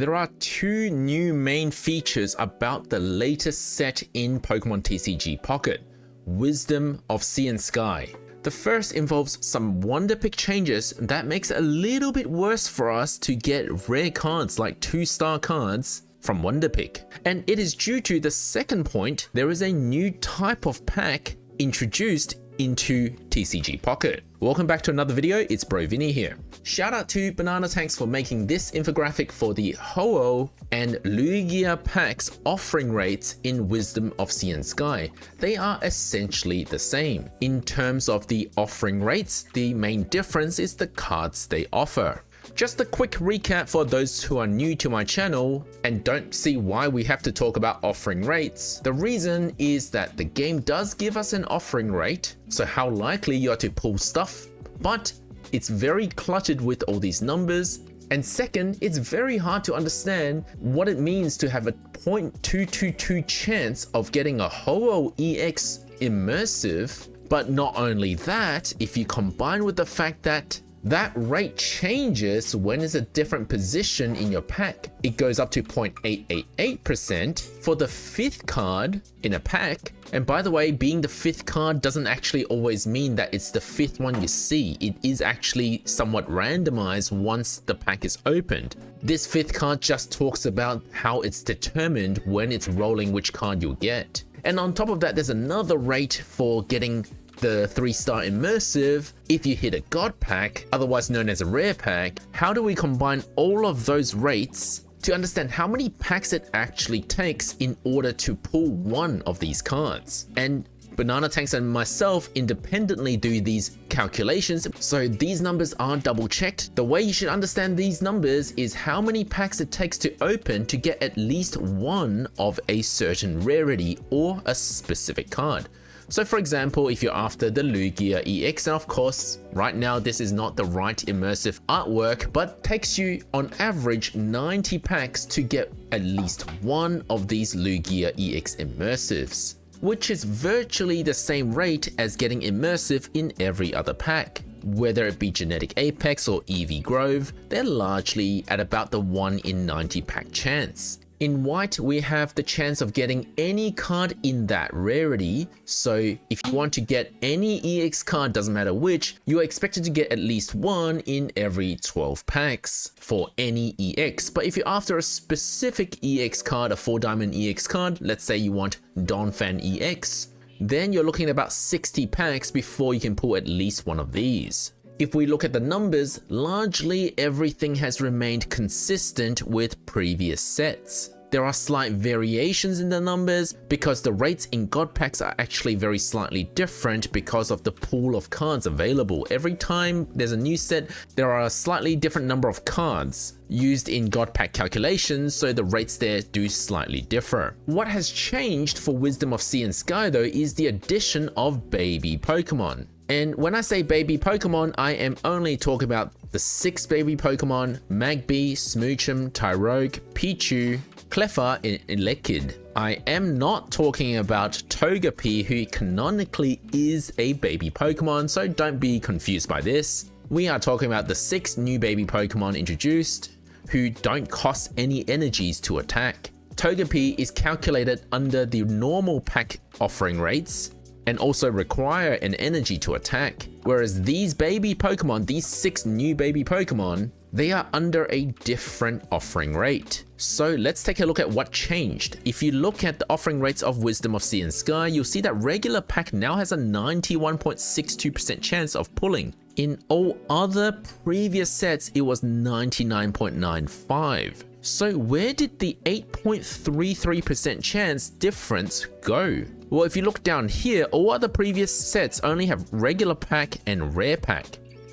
There are two new main features about the latest set in Pokemon TCG Pocket, Wisdom of Sea and Sky. The first involves some Wonder Pick changes that makes it a little bit worse for us to get rare cards like 2-star cards from Wonder Pick. And it is due to the second point, there is a new type of pack introduced into TCG Pocket. Welcome back to another video, it's Bro Vinny here. Shout out to Banana Tanks for making this infographic for the Ho-Oh and Lugia packs offering rates in Wisdom of Sea and Sky. They are essentially the same. In terms of the offering rates, the main difference is the cards they offer. Just a quick recap for those who are new to my channel and don't see why we have to talk about offering rates. The reason is that the game does give us an offering rate, so how likely you are to pull stuff, but it's very cluttered with all these numbers. And second, it's very hard to understand what it means to have a 0.222 chance of getting a Ho-Oh EX immersive. But not only that, if you combine with the fact that that rate changes when it's a different position in your pack. It goes up to 0.888% for the 5th card in a pack. And by the way, being the 5th card doesn't actually always mean that it's the 5th one you see. It is actually somewhat randomized once the pack is opened. This 5th card just talks about how it's determined when it's rolling which card you'll get. And on top of that, there's another rate for getting the 3-star immersive if you hit a god pack, otherwise known as a rare pack. How do we combine all of those rates to understand how many packs it actually takes in order to pull one of these cards? And Banana Tanks and myself independently do these calculations, so these numbers are double checked. The way you should understand these numbers is how many packs it takes to open to get at least one of a certain rarity or a specific card. So for example, if you're after the Lugia EX, and of course, right now this is not the right immersive artwork, but takes you on average 90 packs to get at least one of these Lugia EX immersives, which is virtually the same rate as getting immersive in every other pack. Whether it be Genetic Apex or Eevee Grove, they're largely at about the 1 in 90 pack chance. In white, we have the chance of getting any card in that rarity. So if you want to get any EX card, doesn't matter which, you're expected to get at least one in every 12 packs for any EX. But if you're after a specific EX card, a 4-diamond EX card, let's say you want Donphan EX, then you're looking at about 60 packs before you can pull at least one of these. If we look at the numbers, largely everything has remained consistent with previous sets. There are slight variations in the numbers because the rates in God packs are actually very slightly different because of the pool of cards available. Every time there's a new set, there are a slightly different number of cards used in God pack calculations, so the rates there do slightly differ. What has changed for Wisdom of Sea and Sky though is the addition of baby Pokemon. And when I say baby Pokemon, I am only talking about the 6 baby Pokemon, Magby, Smoochum, Tyrogue, Pichu, Cleffa, and Elekid. I am not talking about Togepi, who canonically is a baby Pokemon, so don't be confused by this. We are talking about the 6 new baby Pokemon introduced, who don't cost any energies to attack. Togepi is calculated under the normal pack offering rates, and also require an energy to attack. Whereas these baby Pokemon, these 6 new baby Pokemon, they are under a different offering rate. So let's take a look at what changed. If you look at the offering rates of Wisdom of Sea and Sky, you'll see that regular pack now has a 91.62% chance of pulling. In all other previous sets, it was 99.95. So where did the 8.33% chance difference go? Well, if you look down here, all other previous sets only have regular pack and rare pack.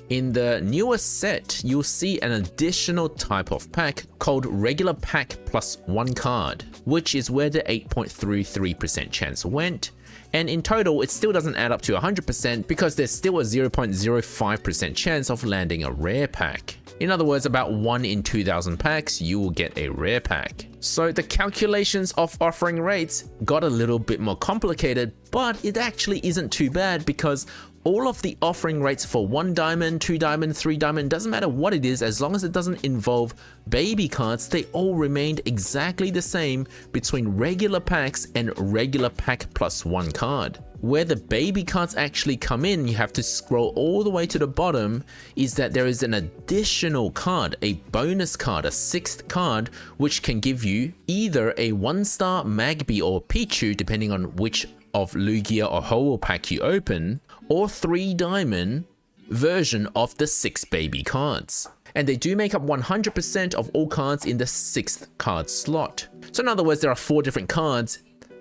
In the newest set, you'll see an additional type of pack called regular pack plus 1 card, which is where the 8.33% chance went. And in total, it still doesn't add up to 100% because there's still a 0.05% chance of landing a rare pack. In other words, about 1 in 2,000 packs, you will get a rare pack. So the calculations of offering rates got a little bit more complicated, but it actually isn't too bad because all of the offering rates for 1 diamond, 2 diamond, 3 diamond, doesn't matter what it is, as long as it doesn't involve baby cards, they all remained exactly the same between regular packs and regular pack plus 1 card. Where the baby cards actually come in, you have to scroll all the way to the bottom, is that there is an additional card, a bonus card, a 6th card, which can give you either a 1-star Magby or Pichu, depending on which of Lugia or Ho-Oh pack you open, or 3 diamond version of the 6 baby cards. And they do make up 100% of all cards in the 6th card slot. So in other words, there are 4 different cards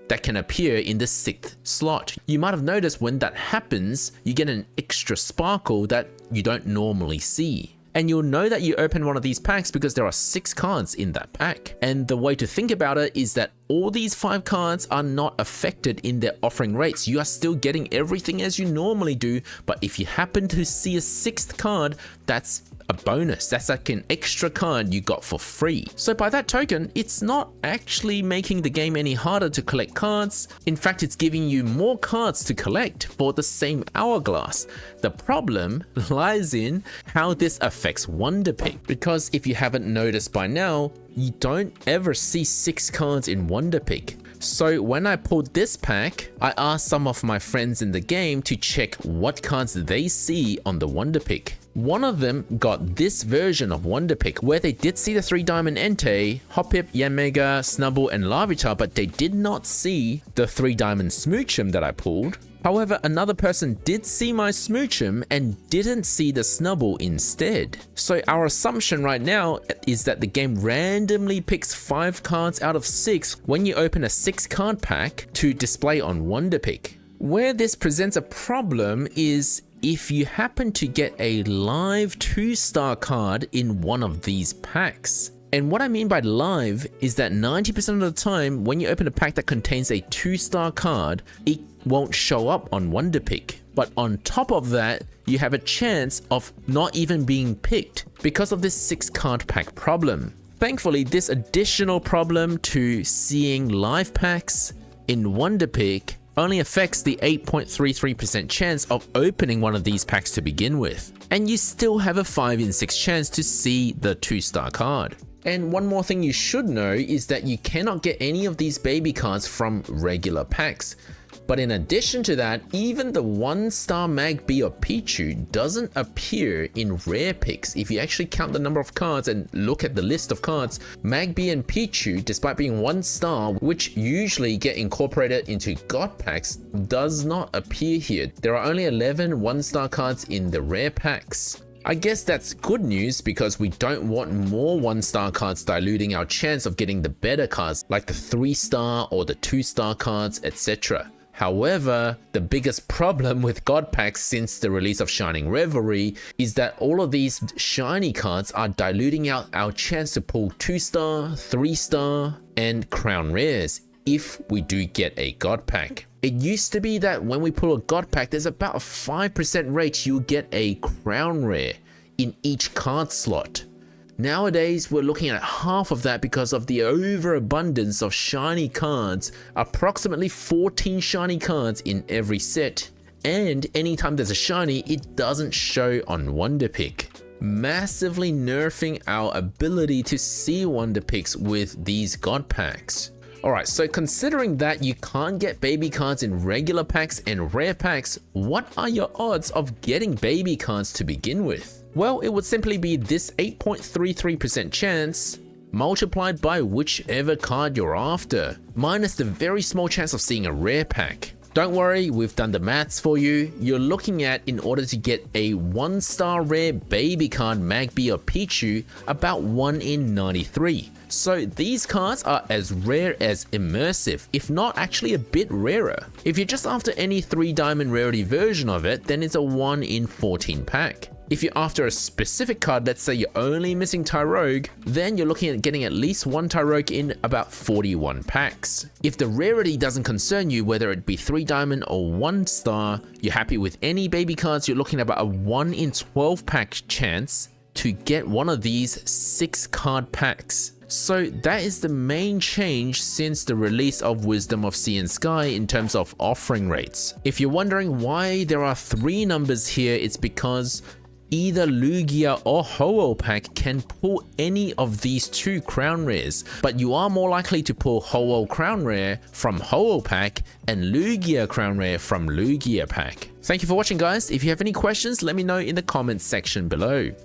that can appear in the 6th slot. You might have noticed when that happens, you get an extra sparkle that you don't normally see. And you'll know that you open one of these packs because there are 6 cards in that pack. And the way to think about it is that all these 5 cards are not affected in their offering rates. You are still getting everything as you normally do, but if you happen to see a 6th card, that's a bonus. That's like an extra card you got for free. So by that token, it's not actually making the game any harder to collect cards. In fact, it's giving you more cards to collect for the same hourglass. The problem lies in how this affects Wonder Pick, because if you haven't noticed by now, you don't ever see 6 cards in Wonder Pick. So when I pulled this pack, I asked some of my friends in the game to check what cards they see on the Wonder Pick. One of them got this version of Wonder Pick, where they did see the 3 diamond Entei, Hoppip, Yanmega, Snubbull, and Larvitar, but they did not see the 3 diamond Smoochum that I pulled. However, another person did see my Smoochum and didn't see the Snubbull instead. So our assumption right now is that the game randomly picks 5 cards out of 6 when you open a 6 card pack to display on Wonder Pick. Where this presents a problem is if you happen to get a live 2-star card in one of these packs. And what I mean by live is that 90% of the time when you open a pack that contains a 2-star card, it won't show up on Wonder Pick. But on top of that, you have a chance of not even being picked because of this 6 card pack problem. Thankfully, this additional problem to seeing live packs in Wonder Pick only affects the 8.33% chance of opening one of these packs to begin with. And you still have a 5 in 6 chance to see the 2-star card. And one more thing you should know is that you cannot get any of these baby cards from regular packs. But in addition to that, even the 1-star Magby or Pichu doesn't appear in rare picks. If you actually count the number of cards and look at the list of cards, Magby and Pichu, despite being 1-star, which usually get incorporated into God packs, does not appear here. There are only 11 1-star cards in the rare packs. I guess that's good news because we don't want more 1-star cards diluting our chance of getting the better cards like the 3-star or the 2-star cards, etc. However, the biggest problem with God packs since the release of Shining Revelry is that all of these shiny cards are diluting out our chance to pull 2-star, 3-star, and crown rares if we do get a God pack. It used to be that when we pull a God pack, there's about a 5% rate you'll get a crown rare in each card slot. Nowadays, we're looking at half of that because of the overabundance of shiny cards, approximately 14 shiny cards in every set. And anytime there's a shiny, it doesn't show on Wonder Pick, massively nerfing our ability to see Wonder Picks with these God packs. Alright, so considering that you can't get baby cards in regular packs and rare packs, what are your odds of getting baby cards to begin with? Well, it would simply be this 8.33% chance multiplied by whichever card you're after, minus the very small chance of seeing a rare pack. Don't worry, we've done the maths for you. You're looking at, in order to get a 1-star rare baby card Magby or Pichu, about 1 in 93. So these cards are as rare as Immersive, if not actually a bit rarer. If you're just after any 3 diamond rarity version of it, then it's a 1 in 14 pack. If you're after a specific card, let's say you're only missing Tyrogue, then you're looking at getting at least 1 Tyrogue in about 41 packs. If the rarity doesn't concern you, whether it be 3 diamond or 1 star, you're happy with any baby cards, you're looking at about a 1 in 12 pack chance to get one of these 6 card packs. So that is the main change since the release of Wisdom of Sea and Sky in terms of offering rates. If you're wondering why there are 3 numbers here, it's because either Lugia or Ho-Oh pack can pull any of these 2 crown rares, but you are more likely to pull Ho-Oh crown rare from Ho-Oh pack and Lugia crown rare from Lugia pack. Thank you for watching, guys. If you have any questions, let me know in the comments section below.